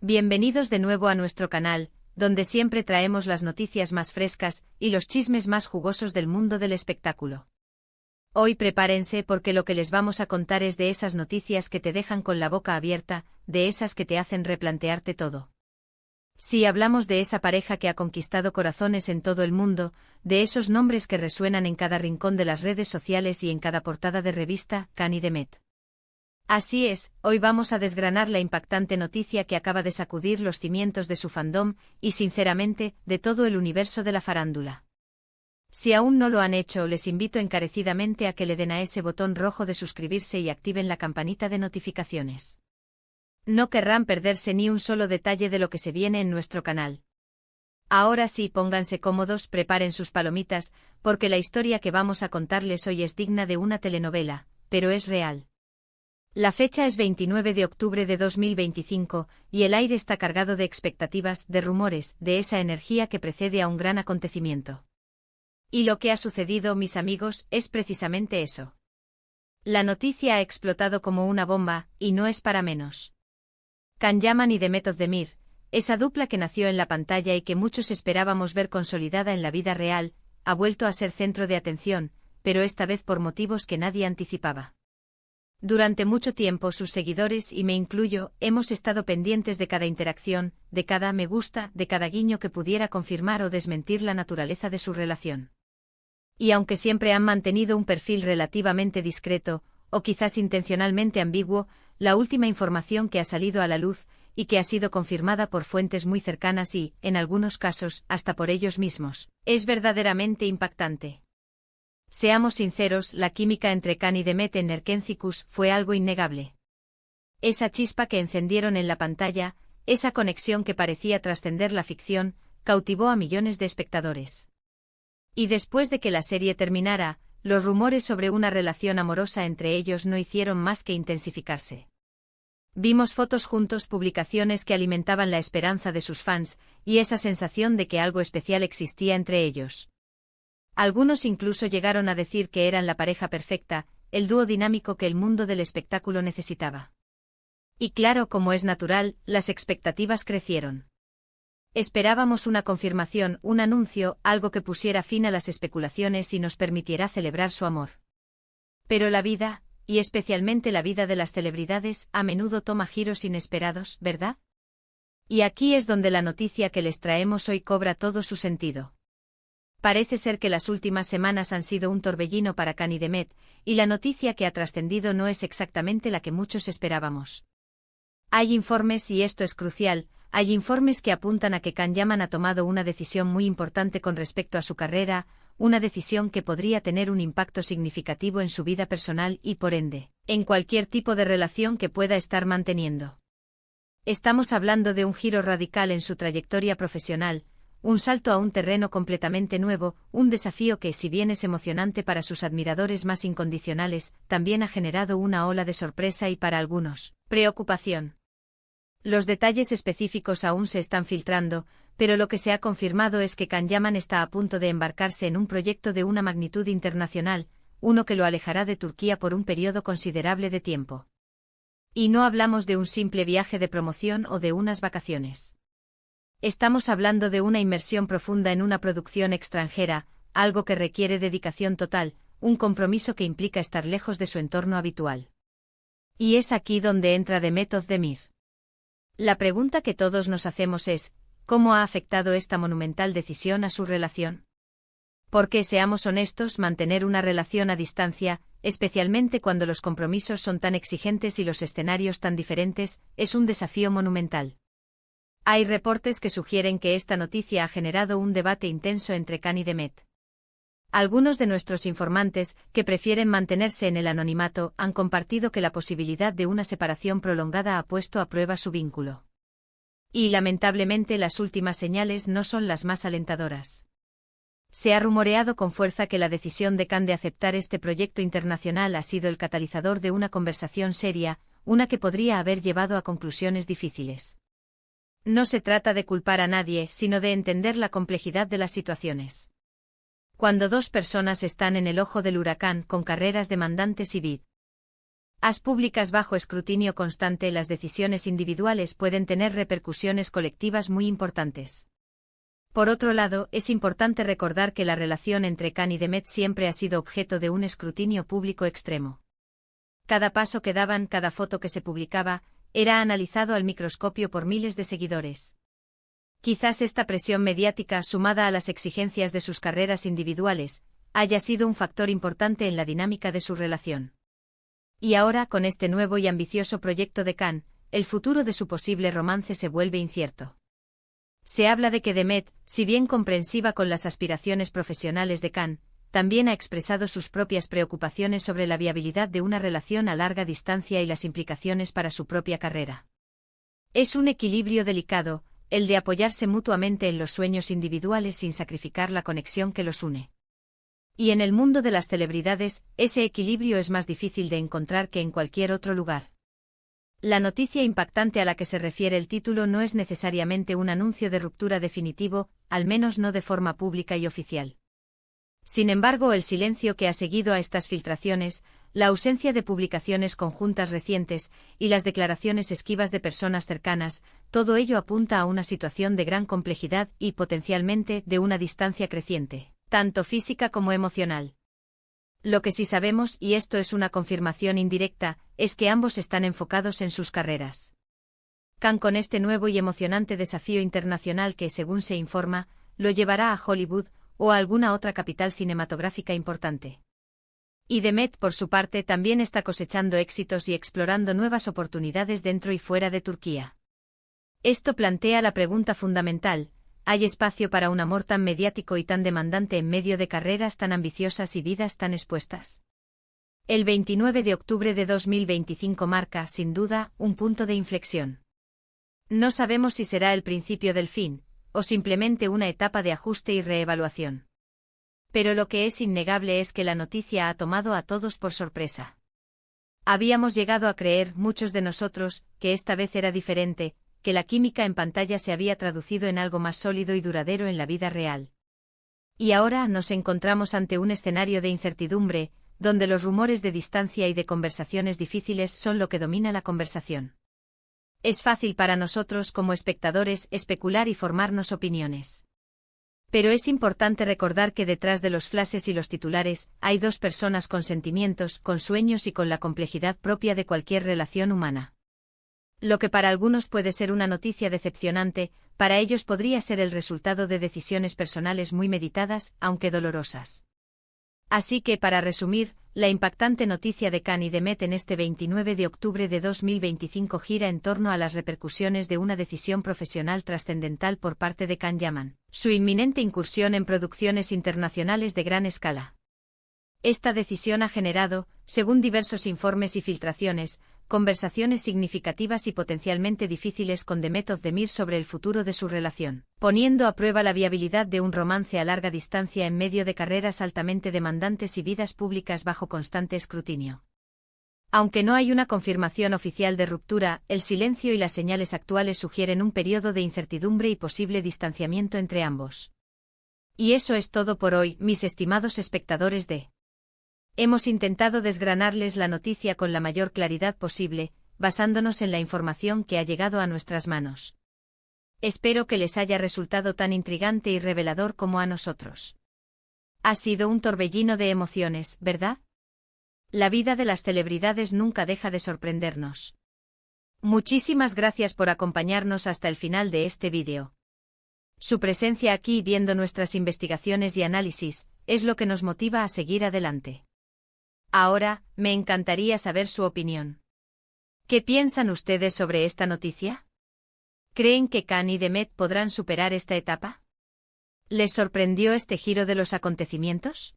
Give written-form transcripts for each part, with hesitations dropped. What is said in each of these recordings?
Bienvenidos de nuevo a nuestro canal, donde siempre traemos las noticias más frescas y los chismes más jugosos del mundo del espectáculo. Hoy prepárense porque lo que les vamos a contar es de esas noticias que te dejan con la boca abierta, de esas que te hacen replantearte todo. Sí, hablamos de esa pareja que ha conquistado corazones en todo el mundo, de esos nombres que resuenan en cada rincón de las redes sociales y en cada portada de revista, Kanye y Demet. Así es, hoy vamos a desgranar la impactante noticia que acaba de sacudir los cimientos de su fandom y, sinceramente, de todo el universo de la farándula. Si aún no lo han hecho, les invito encarecidamente a que le den a ese botón rojo de suscribirse y activen la campanita de notificaciones. No querrán perderse ni un solo detalle de lo que se viene en nuestro canal. Ahora sí, pónganse cómodos, preparen sus palomitas, porque la historia que vamos a contarles hoy es digna de una telenovela, pero es real. La fecha es 29 de octubre de 2025, y el aire está cargado de expectativas, de rumores, de esa energía que precede a un gran acontecimiento. Y lo que ha sucedido, mis amigos, es precisamente eso. La noticia ha explotado como una bomba, y no es para menos. Can Yaman y Demet Özdemir, esa dupla que nació en la pantalla y que muchos esperábamos ver consolidada en la vida real, ha vuelto a ser centro de atención, pero esta vez por motivos que nadie anticipaba. Durante mucho tiempo sus seguidores, y me incluyo, hemos estado pendientes de cada interacción, de cada me gusta, de cada guiño que pudiera confirmar o desmentir la naturaleza de su relación. Y aunque siempre han mantenido un perfil relativamente discreto, o quizás intencionalmente ambiguo, la última información que ha salido a la luz, y que ha sido confirmada por fuentes muy cercanas y, en algunos casos, hasta por ellos mismos, es verdaderamente impactante. Seamos sinceros, la química entre Kanye y Demet en Erkentzikos fue algo innegable. Esa chispa que encendieron en la pantalla, esa conexión que parecía trascender la ficción, cautivó a millones de espectadores. Y después de que la serie terminara, los rumores sobre una relación amorosa entre ellos no hicieron más que intensificarse. Vimos fotos juntos, publicaciones que alimentaban la esperanza de sus fans, y esa sensación de que algo especial existía entre ellos. Algunos incluso llegaron a decir que eran la pareja perfecta, el dúo dinámico que el mundo del espectáculo necesitaba. Y claro, como es natural, las expectativas crecieron. Esperábamos una confirmación, un anuncio, algo que pusiera fin a las especulaciones y nos permitiera celebrar su amor. Pero la vida, y especialmente la vida de las celebridades, a menudo toma giros inesperados, ¿verdad? Y aquí es donde la noticia que les traemos hoy cobra todo su sentido. Parece ser que las últimas semanas han sido un torbellino para Kanye y Demet, y la noticia que ha trascendido no es exactamente la que muchos esperábamos. Hay informes, y esto es crucial, hay informes que apuntan a que Can Yaman ha tomado una decisión muy importante con respecto a su carrera, una decisión que podría tener un impacto significativo en su vida personal y, por ende, en cualquier tipo de relación que pueda estar manteniendo. Estamos hablando de un giro radical en su trayectoria profesional, un salto a un terreno completamente nuevo, un desafío que, si bien es emocionante para sus admiradores más incondicionales, también ha generado una ola de sorpresa y, para algunos, preocupación. Los detalles específicos aún se están filtrando, pero lo que se ha confirmado es que Can Yaman está a punto de embarcarse en un proyecto de una magnitud internacional, uno que lo alejará de Turquía por un periodo considerable de tiempo. Y no hablamos de un simple viaje de promoción o de unas vacaciones. Estamos hablando de una inmersión profunda en una producción extranjera, algo que requiere dedicación total, un compromiso que implica estar lejos de su entorno habitual. Y es aquí donde entra Demet Özdemir. La pregunta que todos nos hacemos es, ¿cómo ha afectado esta monumental decisión a su relación? Porque, seamos honestos, mantener una relación a distancia, especialmente cuando los compromisos son tan exigentes y los escenarios tan diferentes, es un desafío monumental. Hay reportes que sugieren que esta noticia ha generado un debate intenso entre Kanye y Demet. Algunos de nuestros informantes, que prefieren mantenerse en el anonimato, han compartido que la posibilidad de una separación prolongada ha puesto a prueba su vínculo. Y, lamentablemente, las últimas señales no son las más alentadoras. Se ha rumoreado con fuerza que la decisión de Can de aceptar este proyecto internacional ha sido el catalizador de una conversación seria, una que podría haber llevado a conclusiones difíciles. No se trata de culpar a nadie, sino de entender la complejidad de las situaciones. Cuando dos personas están en el ojo del huracán con carreras demandantes y As públicas bajo escrutinio constante, las decisiones individuales pueden tener repercusiones colectivas muy importantes. Por otro lado, es importante recordar que la relación entre Khan y Demet siempre ha sido objeto de un escrutinio público extremo. Cada paso que daban, cada foto que se publicaba, era analizado al microscopio por miles de seguidores. Quizás esta presión mediática, sumada a las exigencias de sus carreras individuales, haya sido un factor importante en la dinámica de su relación. Y ahora, con este nuevo y ambicioso proyecto de Khan, el futuro de su posible romance se vuelve incierto. Se habla de que Demet, si bien comprensiva con las aspiraciones profesionales de Khan, también ha expresado sus propias preocupaciones sobre la viabilidad de una relación a larga distancia y las implicaciones para su propia carrera. Es un equilibrio delicado, el de apoyarse mutuamente en los sueños individuales sin sacrificar la conexión que los une. Y en el mundo de las celebridades, ese equilibrio es más difícil de encontrar que en cualquier otro lugar. La noticia impactante a la que se refiere el título no es necesariamente un anuncio de ruptura definitivo, al menos no de forma pública y oficial. Sin embargo, el silencio que ha seguido a estas filtraciones, la ausencia de publicaciones conjuntas recientes y las declaraciones esquivas de personas cercanas, todo ello apunta a una situación de gran complejidad y, potencialmente, de una distancia creciente, tanto física como emocional. Lo que sí sabemos, y esto es una confirmación indirecta, es que ambos están enfocados en sus carreras. Khan, con este nuevo y emocionante desafío internacional que, según se informa, lo llevará a Hollywood o a alguna otra capital cinematográfica importante. Y Demet, por su parte, también está cosechando éxitos y explorando nuevas oportunidades dentro y fuera de Turquía. Esto plantea la pregunta fundamental: ¿hay espacio para un amor tan mediático y tan demandante en medio de carreras tan ambiciosas y vidas tan expuestas? El 29 de octubre de 2025 marca, sin duda, un punto de inflexión. No sabemos si será el principio del fin, o simplemente una etapa de ajuste y reevaluación. Pero lo que es innegable es que la noticia ha tomado a todos por sorpresa. Habíamos llegado a creer, muchos de nosotros, que esta vez era diferente, que la química en pantalla se había traducido en algo más sólido y duradero en la vida real. Y ahora nos encontramos ante un escenario de incertidumbre, donde los rumores de distancia y de conversaciones difíciles son lo que domina la conversación. Es fácil para nosotros como espectadores especular y formarnos opiniones. Pero es importante recordar que detrás de los flashes y los titulares hay dos personas con sentimientos, con sueños y con la complejidad propia de cualquier relación humana. Lo que para algunos puede ser una noticia decepcionante, para ellos podría ser el resultado de decisiones personales muy meditadas, aunque dolorosas. Así que, para resumir, la impactante noticia de Khan y Demet en este 29 de octubre de 2025 gira en torno a las repercusiones de una decisión profesional trascendental por parte de Can Yaman, su inminente incursión en producciones internacionales de gran escala. Esta decisión ha generado, según diversos informes y filtraciones, conversaciones significativas y potencialmente difíciles con Demet Özdemir sobre el futuro de su relación, poniendo a prueba la viabilidad de un romance a larga distancia en medio de carreras altamente demandantes y vidas públicas bajo constante escrutinio. Aunque no hay una confirmación oficial de ruptura, el silencio y las señales actuales sugieren un periodo de incertidumbre y posible distanciamiento entre ambos. Y eso es todo por hoy, mis estimados espectadores de... Hemos intentado desgranarles la noticia con la mayor claridad posible, basándonos en la información que ha llegado a nuestras manos. Espero que les haya resultado tan intrigante y revelador como a nosotros. Ha sido un torbellino de emociones, ¿verdad? La vida de las celebridades nunca deja de sorprendernos. Muchísimas gracias por acompañarnos hasta el final de este vídeo. Su presencia aquí viendo nuestras investigaciones y análisis es lo que nos motiva a seguir adelante. Ahora, me encantaría saber su opinión. ¿Qué piensan ustedes sobre esta noticia? ¿Creen que Khan y Demet podrán superar esta etapa? ¿Les sorprendió este giro de los acontecimientos?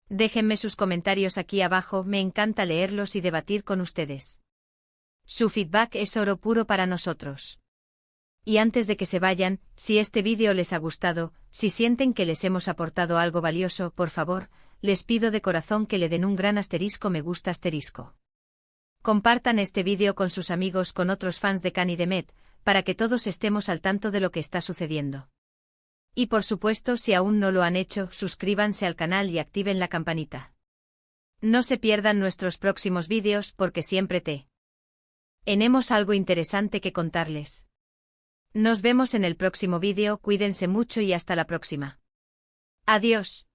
Déjenme sus comentarios aquí abajo, me encanta leerlos y debatir con ustedes. Su feedback es oro puro para nosotros. Y antes de que se vayan, si este vídeo les ha gustado, si sienten que les hemos aportado algo valioso, por favor, les pido de corazón que le den un gran asterisco me gusta asterisco. Compartan este vídeo con sus amigos, con otros fans de Khan y Demet, para que todos estemos al tanto de lo que está sucediendo. Y por supuesto, si aún no lo han hecho, suscríbanse al canal y activen la campanita. No se pierdan nuestros próximos vídeos porque siempre tenemos algo interesante que contarles. Nos vemos en el próximo vídeo, cuídense mucho y hasta la próxima. Adiós.